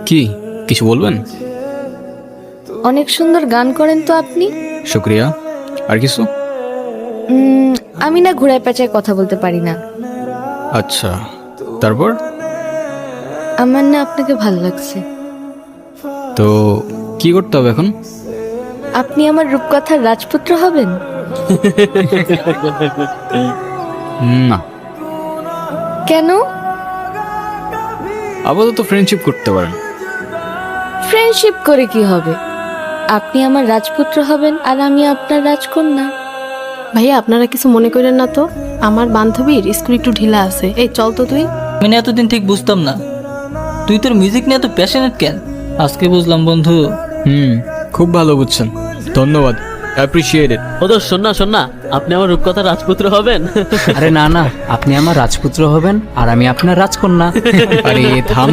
কি কিছু বলবেন? অনেক সুন্দর গান করেন তো আপনি। শুক্রিয়া। আর কিছু? আমি না ঘুরায় পেঁচায় কথা বলতে পারি না। আচ্ছা, তারপর? আমার না আপনাকে ভালো লাগছে। তো কি করতে হবে এখন? আপনি আমার রূপকথার রাজপুত্র হবেন। না, কেন? আপাতত ফ্রেন্ডশিপ করতে পারেন। ফ্রেন্ডশিপ করে কি হবে? আপনি আমার রাজপুত্র হবেন আর আমি আপনার রাজকন্যা। ভাইয়া আপনারা কিছু মনে করেন না তো, আমার বান্ধবীর স্কুল একটু ঢিলা আছে। এই চল তো তুই। মানে এতদিন ঠিক বুঝতাম না তুই তোর মিউজিক নিয়ে এত প্যাশনেট কেন, আজকে বুঝলাম বন্ধু। খুব ভালো বুঝছেন, ধন্যবাদ, অ্যাপ্রিসিয়েট ইট। ও তো শোন না, আপনি আমার রূপকথার রাজপুত্র হবেন। আরে না না, আপনি আমার রাজপুত্র হবেন আর আমি আপনার রাজকন্যা। আরে থাম